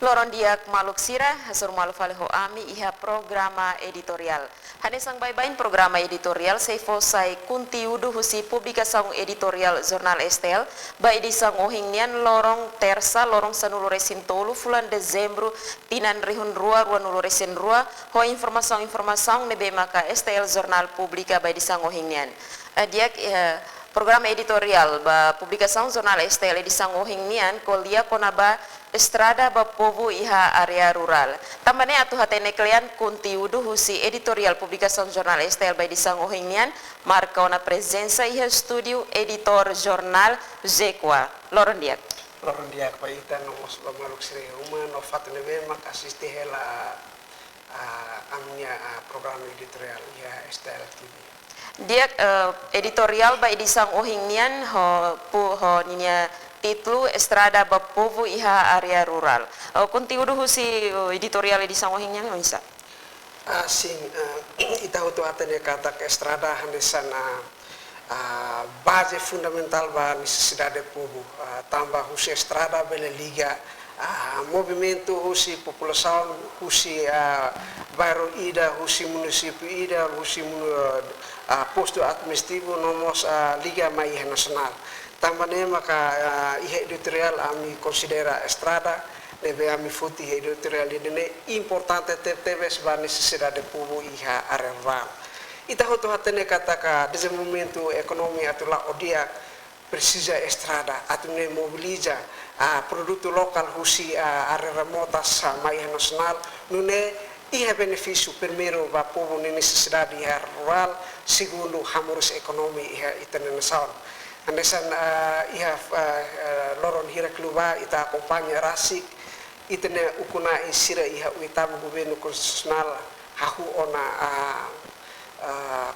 Loron dia maluk sira, hasur maluk faleho ami iha programa editorial. Hanesang bain programa editorial seifo sai kunti udu husi publikasaung editorial Jurnal Estel ba edisang ohingnian lorong tersa lorong sanuluresin tolu fulan Desember tinan rihun rua nuluresin rua ho informasaung nebe maka Estel Jurnal Publika ba edisang ohingnian. Diak programa editorial ba publikasaung Jurnal Estel edisang ohingnian kolia konaba Estrada ba povo iha area rural. Tambane atu hatene klian kunti udu husi editorial publikasaung Jurnal Estel by disang ohingnian marca una presenza iha studio editor jurnal Zekwa. Loron diak pa ita no mosba maluk sire uma no fatne be mak asiste hela amnya program editorial iha Estel TV. Diak editorial by disang ohingnian ho ninya titlu Estrada ba povo iha area rural. Kunti udu husi editorial di sangohingnya bisa. Ita hutu atene kata ke Estrada handesan base fundamental ba necessidade povo tambah husi Estrada bele liga movimento husi população husi bairro ida husi município ida husi posto administrativo nomos liga mai nasional. Tambane maka iha editorial ami considera Estrada deve ami futi editorial ini importante teve sebagai necessidade povo iha area rural. Ita hoto hatene kataka desse momento ekonomi atula odia precisa Estrada atune mobiliza produto lokal husi area remotas mai nasional nune iha benefício primeiro ba povo ni necessidade iha rural segundo hamurus ekonomi iha internasional. Andesan iha loron hira kluba ita akompanya rasik itene ukuna isira iha uitam governo constitucional hahu ona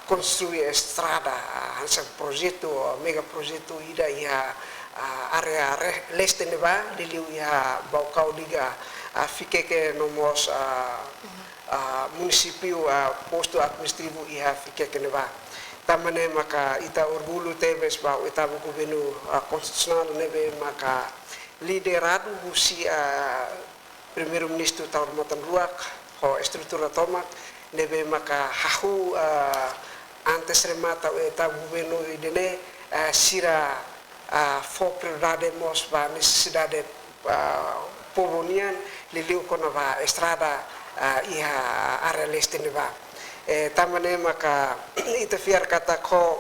construir estrada hansa projeto mega projeto ida iha area leste neba liliu iha baukau diga fikeke nomos municipio posto administrativo iha fikeke neba. Tamane maka ita orgulho teves ba ita governo constitucional nebe maka liderado husi primeiro ministro taur motan ruak ho estrutura tomak nebe maka hahu antes remata ita governo idene sira fo prioridade mos ba necessidade povonian liliu kona ba estrada iha area leste neba. Tamane maka ita fiar kata ko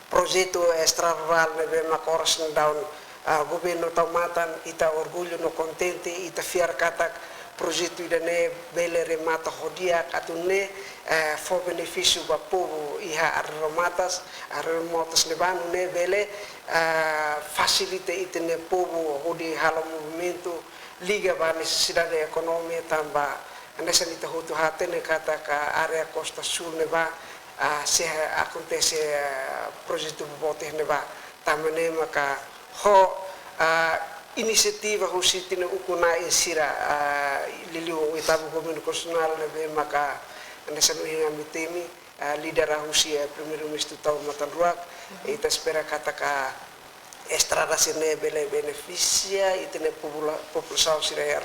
projeto extra rural nebe maka oras daun governo taumatan ita orgulho no contente ita fiar kata projeto idane bele remata hodia katune fo benefício ba povo iha arromatas neban ne bele facilite itene povo hodi halo movimento liga ba necessidade ekonomi tamba Andesan ita hutu hatene kata ka area Costa Sul neba se acontece projeto bote neba tamane maka ho inisiativa husitine ukuna insira liliu itabu governo constitucional nebe maka andesan uhinga mitemi lidera husi primeiro ministro tau matan ruak ita espera kata ka Estrada sine bele beneficia itene população sire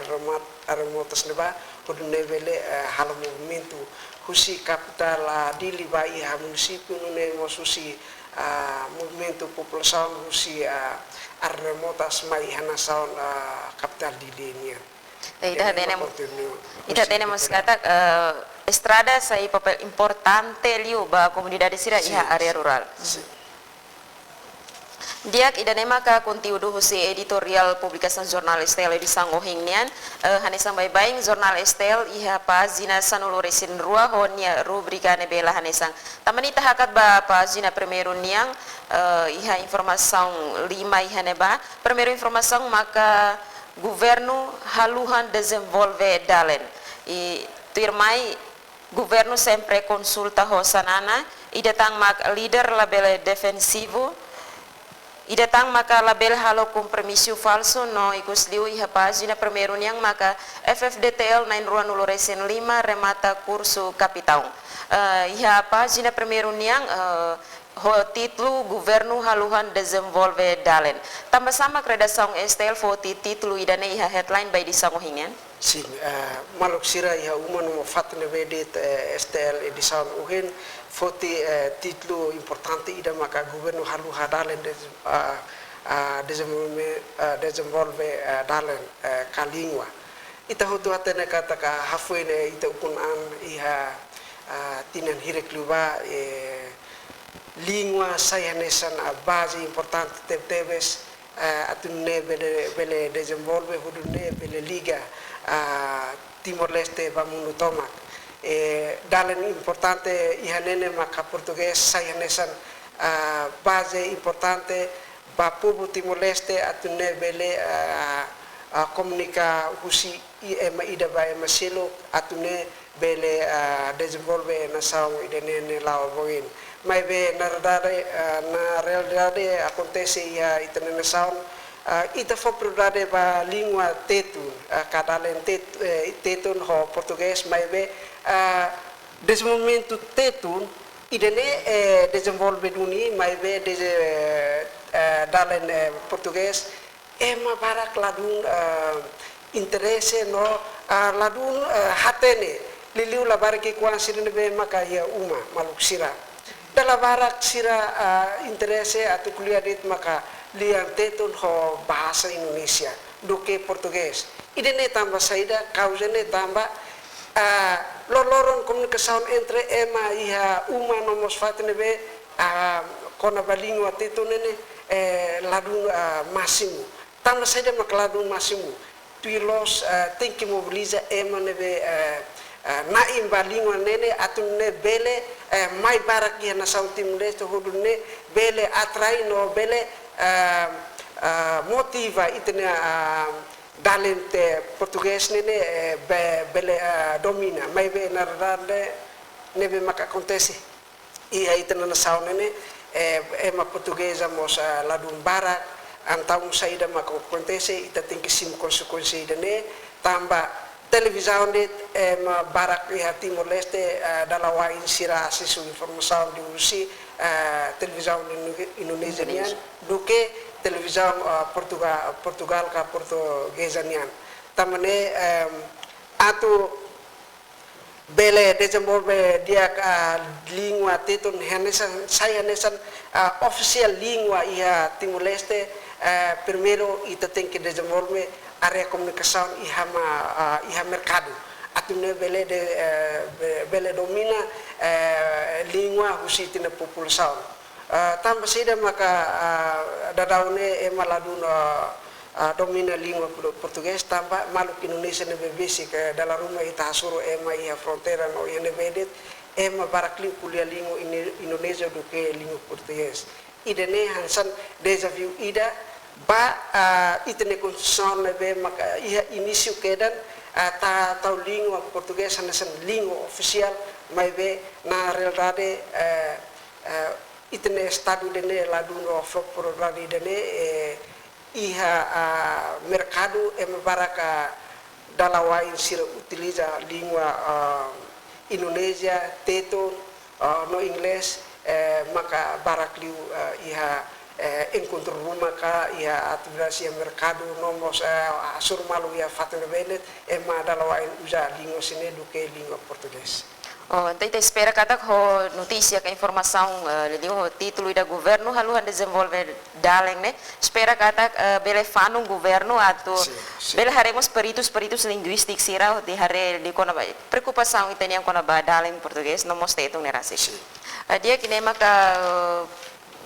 remotas neba podune bele halo movimento husi capital dili ba iha município nune mosusi movimento população husi remotas mai hanasaun capital dilinya. Ita tenemos kata Estrada sai papel importante liu ba comunidade sira iha area rural. Diak idane maka kunti udu husi editorial publikasan Jurnal Estel di sangohingnian hanesang baing Jurnal Estel iha pagina sanuluresin rua honia rubrika nebela hanesang tamanita hakat ba pagina primeiro niang iha informasaung lima iha neba primeiro informasaung maka governo haluhan desenvolve dalen tuirmai governo sempre consulta hosanana idatang mak leader label defensivo idatang maka label halo compromisso falso no ikus liu iha pagina primeiro niang maka FFDTL 9 remata curso capitão iha pagina primeiro niang ho titlu governo haluhan desenvolve dalen. Tambah sama redação STL fo titlu idane iha headline by di sango hingen. Sim, maluk sira iha uman mo fatne vedit STL edição uhen foti titlu importante ida maka governo haluha dalen desenvolve dalen kalingwa. Ita hotu atene kata ka hafuene ita ukunan iha tinan hirek luba língua sayanesan a base importante tebes atune bele desenvolve hudune bele liga Timor Leste bamuno tomak dalen importante ihanene maka português sayanesan base importante ba povo Timor Leste atune bele comunica husi ema ida ba ema selo atune bele desenvolve nação idene lao boin mas na realidade acontece ia itene nação ita for verdade ba língua tetun kadalen tetun ho português mas desse momento tetun idene desenvolve duni mas dalen português ema barak ladun interesse no ladun hatene liliu la baraki kuan sirene be maka ia uma maluk sira dala barak sira interesse atau kuliah dit maka liang tetun ho bahasa Indonesia duke português idene tambah saida kausene tambah loloron komunikasi entre ema iha uma nomos fatene be kona balingua tetun nene ladun máximo tambah saida maka ladun máximo tuilos tem que mobiliza ema nebe na imba língua nene atune bele mai barak ia na São Timor Leste hudune bele atrai no bele motiva itene dalente português nene bele domina mai be na rade nebe maka acontece ia itene na São nene ema portuguesa mos ladun barak antau saída maka acontece ita tem que sim consequência idene tambah televisão de barak iha Timor Leste dalawain sira sisu informação di usi televisão Indonesia nian duke televisão Portugal ka portuguesa nian tamane atu bele desenvolve dia língua tetun hanesan saya nesan official língua iha Timor Leste primeiro ita tem que desenvolver area comunicação iha mercado atune bele domina língua husitina população tambah sida maka dadaune emaladun domina língua português tambah maluk Indonesia nebe basic dalam rumah ita suruh ema iha frontera no iha nebedet ema barakli kuliah língua Indonesia duke língua português idene hansan deja vu ida ba itene konstitusi nebe maka iha início kedan tau língua portuguesa nasan língua oficial mas be na realidade itene estado dene laduno for dene iha mercado baraka dalawain sira utiliza língua Indonesia teton no inglês maka barakliu iha encontro rumah ka ia atividade ia mercado nomos surmalu ia fatene benet ema dalawain usa língua sine duke língua português. Oh, então te espera kata ho notícia que informação o título da governo haluhan desenvolver daleng ne espera kata bele fanung governo atau bele haremos peritos linguistik sira di hare di kona ba preocupação itanian kona ba daleng português nomos tetung nerasi. Dia kini maka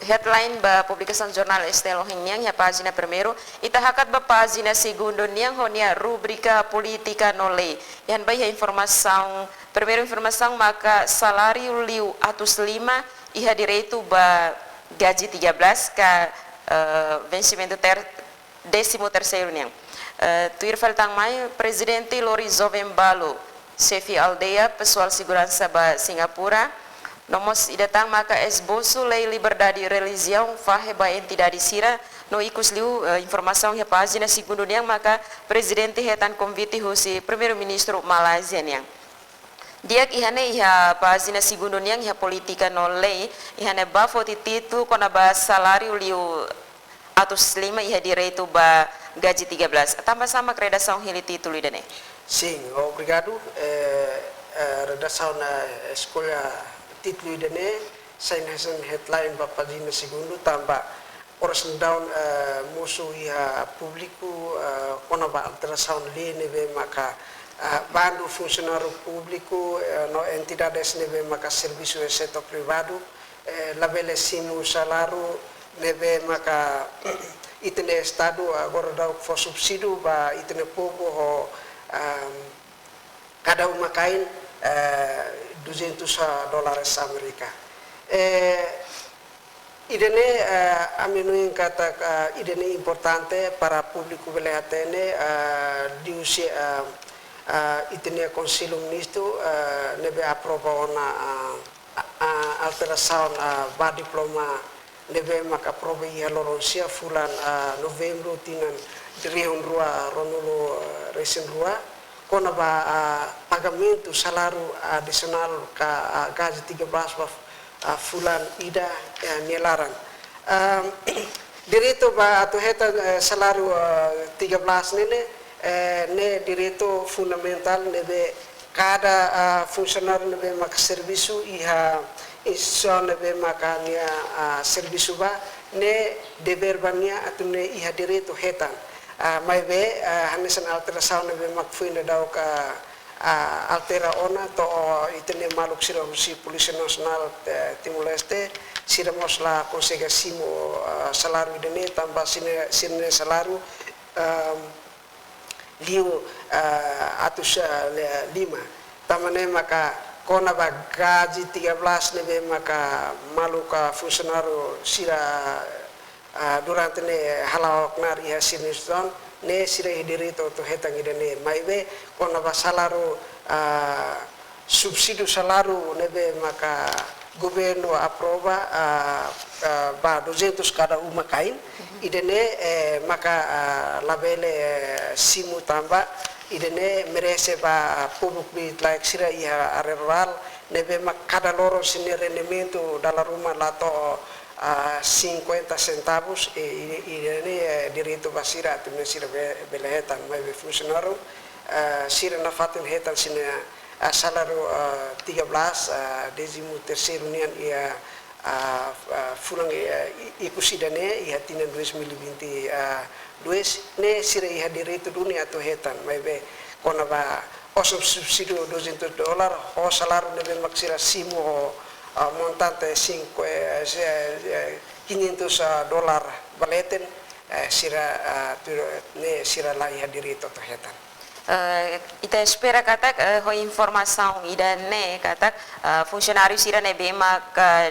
headline ba publicação jornal Estelo Hingniang ya página primeiro ita hakat ba página segundo niang honia rubrica política no lei yan ba informação primeiro informação maka salário liu atus 5 iha direito ba gaji 13 ka vencimento 13º niang tuir faltang mai presidente Lorizo Vembalo chefe aldeia pessoal segurança ba Singapura nomos idatang maka esboço lei liberdade religião fahe ba entidade sira no ikus liu informação ya página segundo niang maka presidente hetan convite hosi primeiro ministro Malaysia niang Dia ihane iha pazina segundo niang iha politika no lei ihane ba foti titu kona ba salário liu atus lima iha direito ba gaji 13 tambah sama redação hili título idane. Sim, obrigado. Redação na escola título idane sem headline ba pagina segundo tambah oras down musuh iha público kona ba alteração lei neve maka bandu funcionário público no entidades neve maka serviço do setor privado labelecimu salário neve maka itene estado agora dá for subsídio ba itene povo ho cada uma kain $200 Amerika. Idene aminu yang kata idene importante para público belehatene diusi itene conselho ministro nebe aprova ona alteração ba diploma nebe maka aprova ia loronsia fulan novembro tinan diriun rua ronulo resen rua kona ba pagamento salário adicional ka gaji 13 fulan ida nilaran direito ba atu heta salário 13 nene ne direito fundamental nebe cada funcionário nebe mak serviço iha instituição nebe makania serviço ba ne dever bania atu ne iha direito hetan mai be hanesan alteração nebe mak fuina dau ka altera ona to itene maluk sira si Polisi Nasional Timor-Leste sira mosla consegasimo salário dene tambah sine salário liu atus 5 tamane maka kona ba gaji 13 nebe maka maluka funcionário sira durante ne halawak nar iha siniston ne sira direito to hetang idene maibe kona ba salário subsídio salário nebe maka governo aprova ba 200 cada uma kain idene maka labele simu tambah idene merece ba público like sira iha rural nebe maka cada loro sini rendimento dalam rumah lato 50 centavos e idene direito basira atune sira belehetan mai funcionário sira na fatin hetan sini salário 13 13º nian ia fulang ikusidane ia tinan 2022 ne sira ia direito dunia atau hetan mai be kona ba osop subsídio $200 o salário nebe maksira simo montante $500 baleten sira ne sira la ia direito to hetan. Ita espera katak ho informação ida ne katak funcionário sira ne bema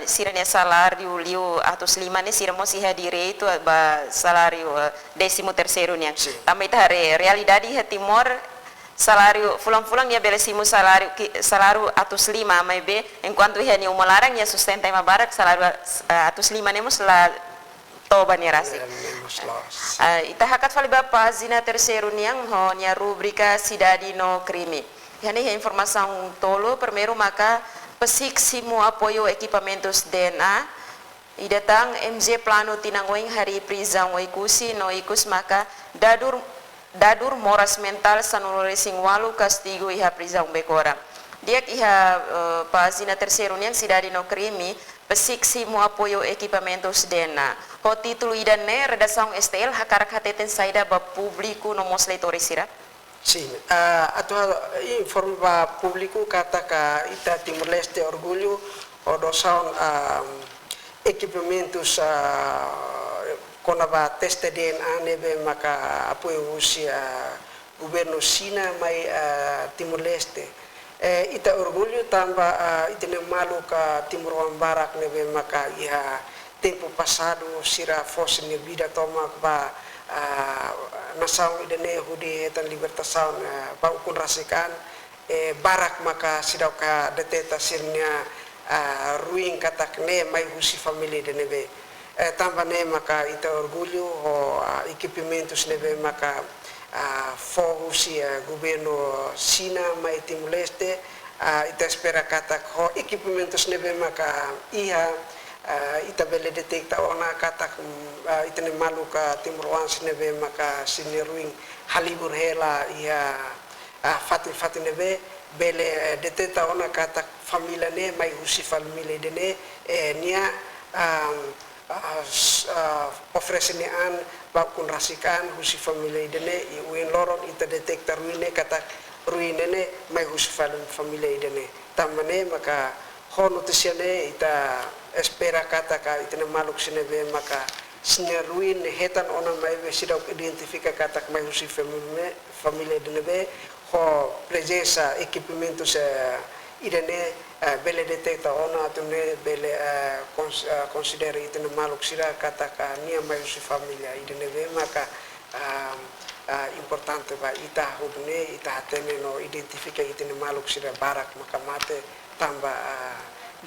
sira ne salário liu atus 5 ne sira mo si direito ba salário 13º niang também ta realidade ha Timor salário fulang-fulang ia belesimo salário atus 5 mai be enquanto ia ni umalarang ia sustenta ima barak salário atus 5 nemos la toba ni rasi ita hakat fali ba pagina terceiro niang ho nia rubrica cidade no crime yani a informação tolo primeiro maka pesiximo apoio equipamentos DNA e datang MZ plano tinangoing hari prisão oikusi no ikus maka dadur moras mental sanuluresing walu castigo iha prisão bekora diak iha pagina terceiro niang cidade no crime pesiximo apoio equipamentos DNA ho título idane redação STL hakarak hateten saida ba público no mosleitori sira. Sim, atual informa público kata ka ita Timor-Leste orgulho odosaun equipamentos konaba teste DNA nebe maka apoio usia governo China mai Timor-Leste ita orgulho tambah itene malu ka Timor Barak nebe maka iha tempo passado sira fosse ne vida toma ba nação idene hudi tan libertação ba ukun rasikan barak maka sidau ka deteta sirnya ruin katakne mai husi família de nebe tambah ne maka ita orgulho ho equipamentos nebe maka fohusi governo China mai Timor-Leste ita espera kata ho equipamentos nebe maka iha ita bele detecta ona kata ita ne maluka timur wans nebe maka sineruing halibur hela iha fatin nebe bele detecta ona kata família ne mai husi família dene nia oferecenean bakun rasikan husi família dene i uin loron ita detecta ruine kata ruinene mai husi família dene tamane maka hono tesiane ita espera kata ka ita maluk sinebe maka sine ruin hetan ona mai be sidau identifica kata mai husi família dene be ho presença equipamentos idene bele detecta ona atune bele considera itene maluk sira kata ka nia mai husi família idene be maka importante ba ita hudune ita hatene no identifica itene maluk sira barak maka mate tamba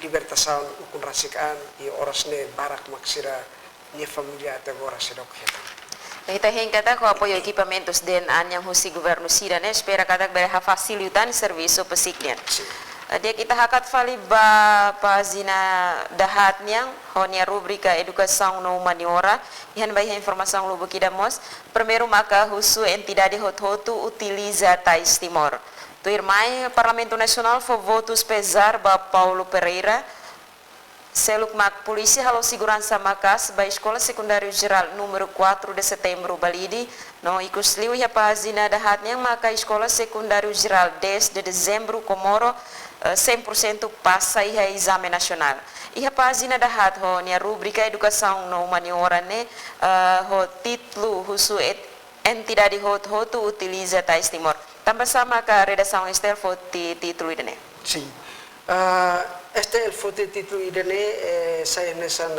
libertação ukun rasikan i orasne barak maksira nia família até agora sedok hetan. Ita kata ko apoio equipamentos den anyang husi governo sira ne espera kata bere ha facilitan serviço pesiklian. Dia kita hakat fali ba pagina dahat niang honia rubrika educação no humaniora ihan bai informação lubu kidamos primeiro maka husu entidade hotu utiliza tais timor. Tu irmai Parlamento Nacional for votos pesar ba Paulo Pereira seluk mak polisi halo segurança makas ba escola secundário geral número 4 de setembro balidi no ikusliu ya pagina dahat niang maka escola secundário geral 10 de dezembro Comoro 100% passa iha exame nacional. Iha pagina dahat ho nia rubrika educação no humaniora ne ho titlu husu entidade hotu utiliza tais timor. Tambah sama ka redação Estel foti titlu idene. Sim. Estel foti titlu idene saya nesan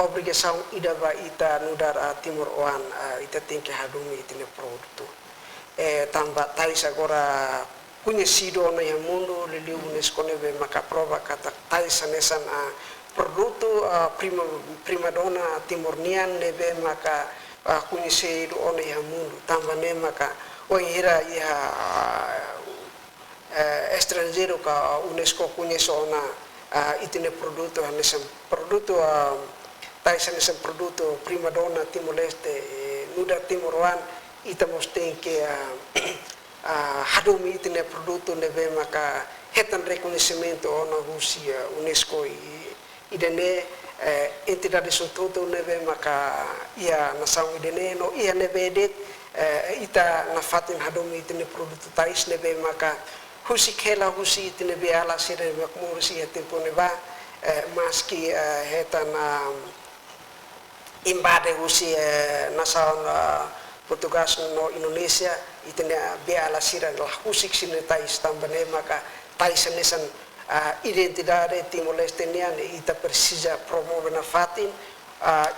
obrigação idaba ita nudar timur oan ita tingke hadumi itine produto. Tambah tais agora conhecido no mundo liliu UNESCO nebe maka prova kata tais nesan produto prima donna timurnian nebe maka conhecido no mundo tambah ne maka ira ia estrangeiro ka UNESCO conhece ona itine produto nesan produto tais nesan produto prima donna Timor Leste nuda Timor Wan ita mosteng ke hadumi itine produto nebe maka hetan reconhecimento ona Rusia UNESCO idene entidade sototo nebe maka ia nação idene no ia nebe det ita na fatin hadumi itine produto tais nebe maka husi kela husi itine be ala sire makmur si tempo neba maski hetan imbade husi nação Portugas no Indonesia itene be ala sira lah husik sine tais tambane maka tais nesan identidade Timor Leste nian ita precisa promover na fatin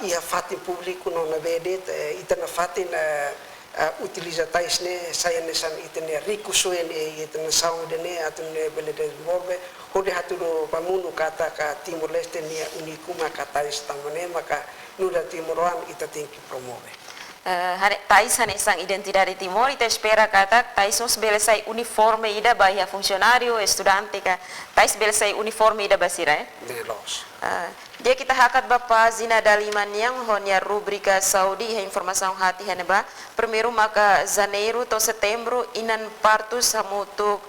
ia fatin público no na vedet ita na fatin utiliza tais ne saya nesan itene ricuso itene saung dene atune bele desenvolve hode hatudo pamuno kata ka Timor Leste nia unikuma kata tais tambane maka nuda Timoran ita tingki promover. Tais sang identidade Timor ita espera kata tais os belesai uniforme ida bahia funcionário estudante ka tais belesai uniforme ida basira Delos. Dia kita hakat bapa zina daliman yang honia rubrika Saudi informação hati haneba primeiro maka janeiro to setembro inan partus hamutuk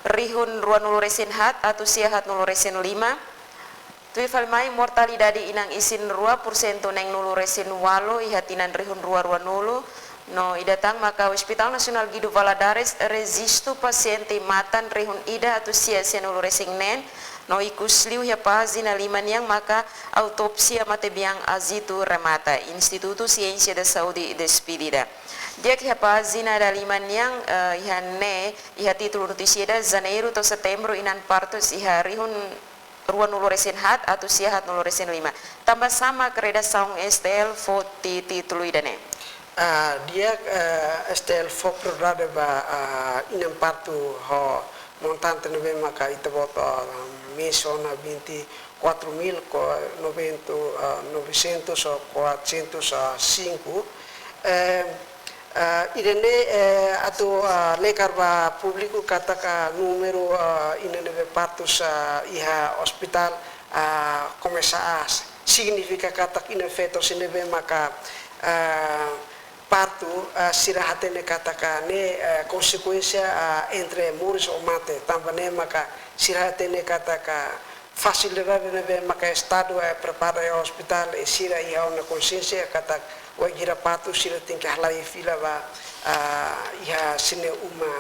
rihun ruan nuluresin hat atau siahat nuluresin 5 Tui falmai mortalidade inang isin 2% neng nulu resin walo ihatinan rihun rua nulu no idatang maka Hospital Nasional Guido Valadares resistu paciente matan rihun ida atau sia nulu resin nen no ikusliu ya pazina liman yang maka autopsia mate biang azitu remata Instituto Ciência da Saúde despedida. Dia que pazina da liman yang ihane iha título notícia da janeiro to setembro inan partos iha rihun ruan nuluresin hat atau siahat nuluresin 5 tambah sama redação STL foti titulu idane dia STL fo prograde ba inam partu ho montante nebe maka ita boto mesona 24.900 o 405 idene atau lekar ba publiku kata ka numero partus iha hospital começa a significa kata ina feto sinebe maka partu sirahatene katakan konsekuensia entre muris o mate tambane maka sirahatene kataka facilidade nebe maka estado prepara o hospital e sira ia ona consciência kata o gira partu sira tem que halai fila ba ia sine uma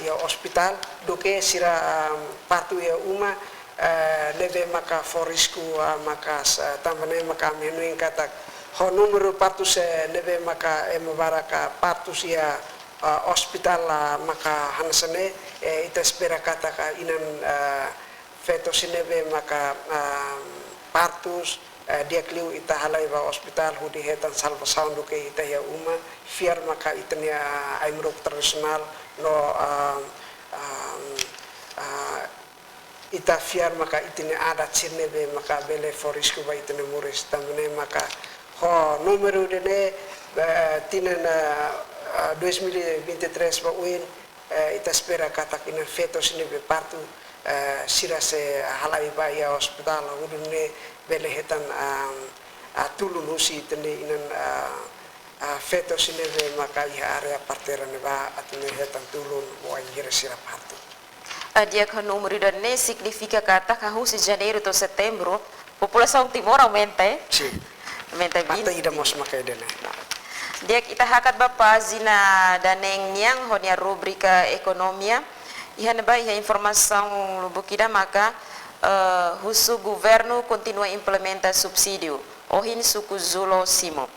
ia hospital do que sira partu ia uma nebe maka forisku maka tambane maka menuin kata ho número partus nebe maka baraka partus ia hospital maka hansane ita espera kata ka inan feto sinebe maka partus dia kliu ita halai ba hospital hudi hetan salva sound ke ita ya uma fiar maka itania aimrok tradisional no ita fiar maka itine adat sinebe maka bele forisku ba itine muris tamne maka ho número dene tinan 2023 ba uin ita espera kata kina feto sinebe partu sira se halai ba ya hospital udune bele hetan tululusi tene inan feto sinebe maka ya area partera ne ba atune hetan tulun mo angira sira partu dia que o número dane significa kata kahu se janeiro to setembro população timor aumenta sim aumenta 20 mata ida mos makai dene dia kita hakat ba página daneng niang honia rubrika ekonomia ihan ba ia informação lubukida maka husu governo continua implementa subsídio ohin suku zulo simo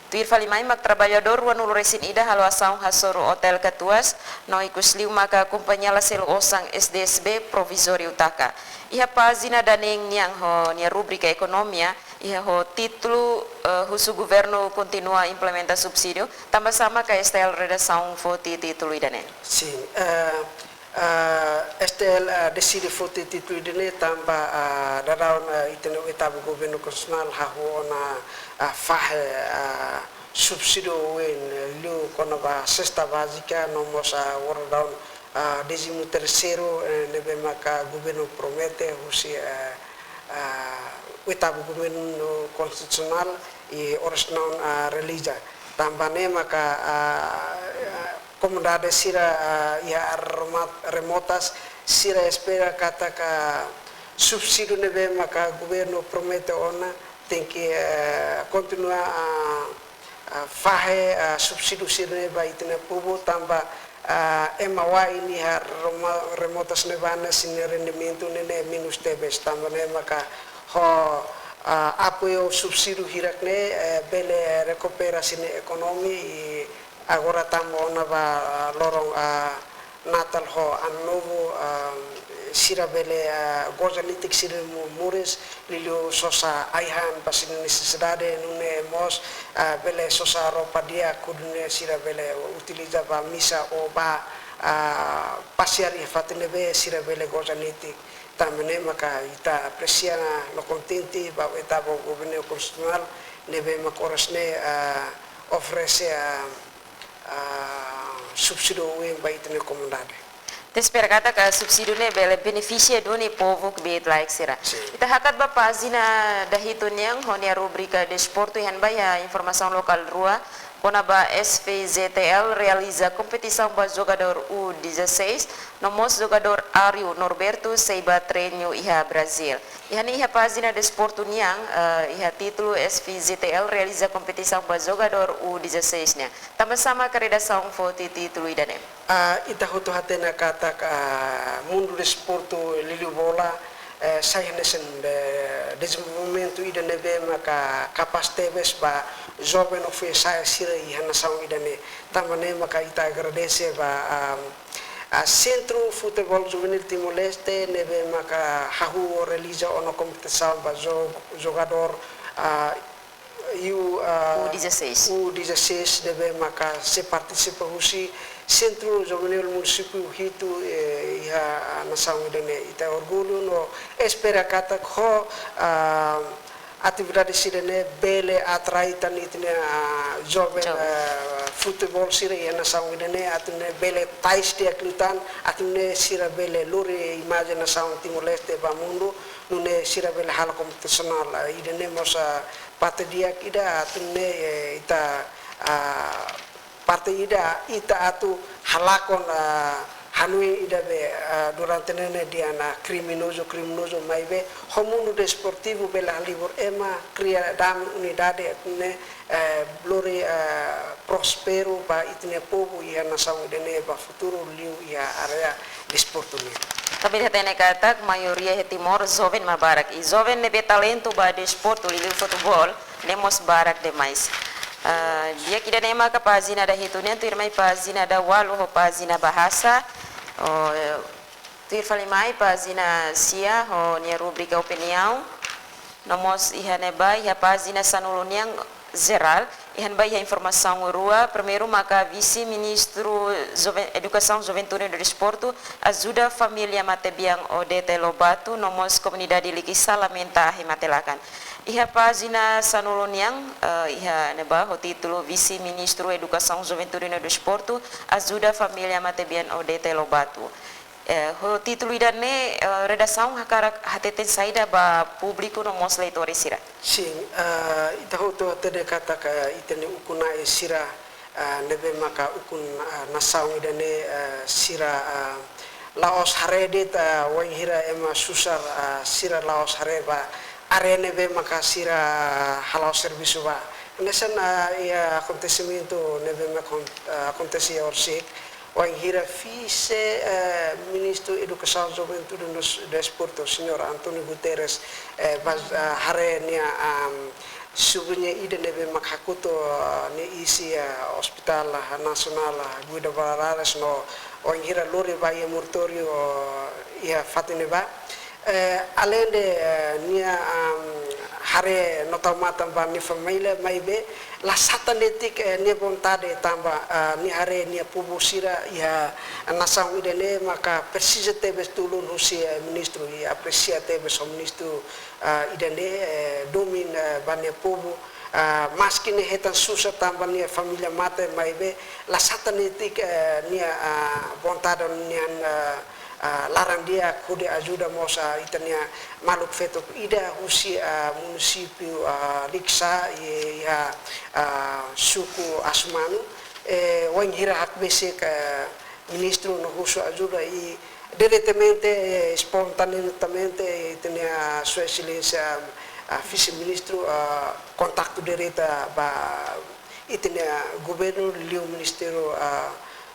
tuir falimai mak trabalhador wanul resin ida halo asang hasoro hotel katuas no ikusliu maka companhia la selo osang SDSB provisório taka iha página daneng niang ho nia rubrika ekonomia iha ho título husu governo continua implementa subsídio tambah sama ka estel redação fo título idane sim estel decide foti título idane tambah daraun itene etabu governo nasional hahu ona fahe subsídio wen lu kono ba cesta básica nomos wardaun 13º nebe maka governo promete husi etabu governo constitucional e oras non realiza tambane maka comunidade sira ia remotas sira espera kata ka subsídio nebe maka governo promete ona tem que continuar fahe subsídio sira ba itena pubo tamba emawa ini har remotas nebana sin rendimento nene minus tebes tamba ne maka ho apoio subsídio hirakne bele recuperasi ekonomi agora tamo ona ba lorong natal ho annovo sira bele gozalitik sira muris lilio sosa aihan pasin necessidade nune mos bele sosa ropa dia kudune sira bele utiliza ba misa o ba pasiari fatene be sira bele gozalitik tamene maka ita aprecia no contenti ba etabo governo constitucional nebe makorasne oferece subsídio em baitne comunidade. Espera kata ka subsídio ne bele beneficia do ne povo que bet like será. Ita hakat ba página dahito niang honia rubrika desporto ihan ba ya informação lokal rua kona ba SVZTL realiza competição ba jogador U16 nomos jogador Ario Norberto seiba treino iha Brasil. Ihan iha página desporto niang iha título SVZTL realiza competição ba jogador U16 nya. Tambah sama ka redação foto título idane. Ita hoto hatena kata mundo desporto liliu bola saya nesen desenvolvimento ida nebe maka capacitebes ba jovem ofe saya sira ihana saung ida ne tamane maka ita agradece ba Centro Futebol Juvenil Timor-Leste nebe maka hahu realiza ono competição ba jogador U16 nebe maka se participa husi Centro Juvenil Município Hito ia nação dene ita orgulho no espera kata ko atividade sirene bele atraitan itne joven football sire yana saung idene atune bele tais dia klutan atune sira bele luri imagine na saung Timor Leste ba mundo nune sira bele hal kompetisional idene mosa parte dia ida atune ita parte ida atu halakon hanui ida be durante nene diana criminoso maibe homundo desportivo bela libor ema cria dam unidade ne blore prospero ba itne povo ia nação dene ba futuro liu ia area desporto ne. Tapi hatene katak maioria he Timor jovem mabarak e jovem nebe talento ba desporto liu futebol nemos barak demais. Dia kida nema ka pagina da hitunen tu irmai pagina da walu ho pagina bahasa tu irfali mai pagina sia ho nia rubrica opinião nomos ihane bai ha pagina sanuluniang geral ihan bai ha informação rua primeiro maka vice ministro educação juventude e desporto ajuda família matebiang Odete Lobato nomos comunidade Liquisa lamenta himatelakan. Iha pagina sanuluniang iha neba o título vice ministro educação juventude e desporto ajuda família matebian Odete Lobato. O título idane redação hakara hateten saída ba público no mos leitores sira. Sim, ita hoto tede kata ka itene ukuna sira nebe maka ukun nasaung idane sira laos harede ta wanghira ema susar sira laos hareba arene be maka sira halau serviço ba nessa ia acontecimento neve me acontecia orsik wanghira vice ministro educação juventude e desporto senhor Antonio Guterres hare nia subunya ide neve makakuto ni isi hospital nasional Guida Bararas no wanghira lori ba ia mortorio ia fatine ba além de nia hare notamata ba ni família maibe la satanetik ni vontade tamba ni hare ni publisira ya nação idene maka precisa tebe tulun husi ministro e aprecia tebe so ministro idene domin bane povo mas que ne hetan susa tamba ni família mate maibe la satanetik ni vontade ni larang dia kude ajuda mosa itania maluk feto ida husi municipio Liquisa ya suku Asmanu wanghira hak basic ministro no husu ajuda e diretamente spontaneamente itania sua excelência vice-ministro contato direta ba itania governo liu ministério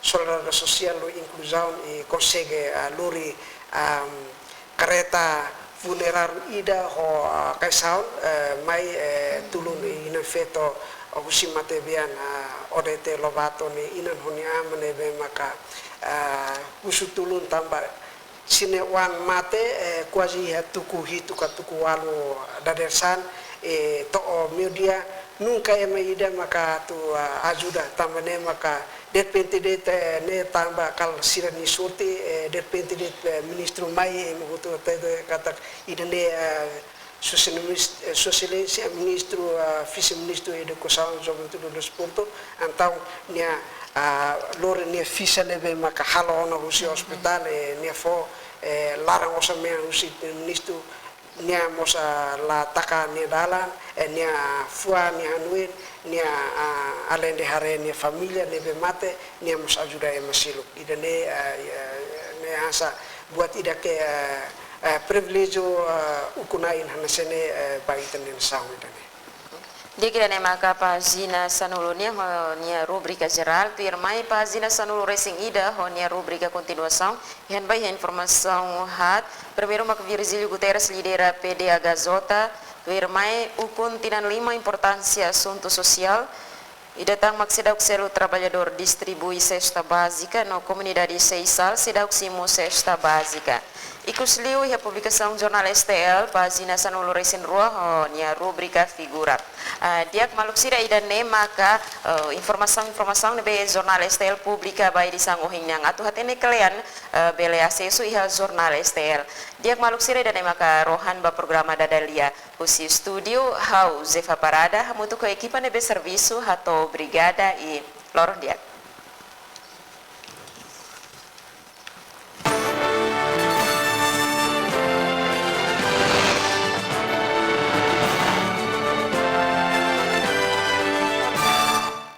solidariedade social e inclusão e consegue luri kereta funeral ida ho kaisaun mai tulun ina feto husi matebian Odete Lobato ni inan honi amane be maka husu tulun tambah sine wan mate quasi tuku hitu ka tuku walu dadersan to media nunca ema ida maka tu ajuda tambane maka depende de ne tamba kal sirani surti depende de ministro mai muto kata idane socialista ministro vice ministro educação juventude e desporto então nia lore nia fisa leve maka halo na husi hospital nia fo larang osa me husi ministro nia mosa la taka nia dalan nia fua nia anuin nia alende hare nia familia nebe mate nia mos ajuda masilo idane ne asa buat idake privilégio ukunain hanasene baitan nen saung idane. Dia kira nema ka pagina sanulu nia rubrica geral tu irmai pagina sanulu racing ida ho nia rubrica continuação ihan bai informação hat primeiro mak Virgílio Guterres lidera PDH Zota tu irmai ukun tinan lima importância assunto social Idatang magsidauk selo trabalhador distribui cesta básica no comunidade Seisal, sidauk simo cesta básica. Ikusliu a publicação Jornal STL, página sanulo resin rua, nia rubrica figura. Diak maluk sira ida ne maka informação nebe Jornal STL publica bai di sanguhing yang atu hatene kalian bele asesu iha Jornal STL. Diak maluk sira ida ne maka rohan ba programa dadalia husi studio hau Zefa Parada hamutu ko ekipa nebe serviço hato brigada e lorong diak.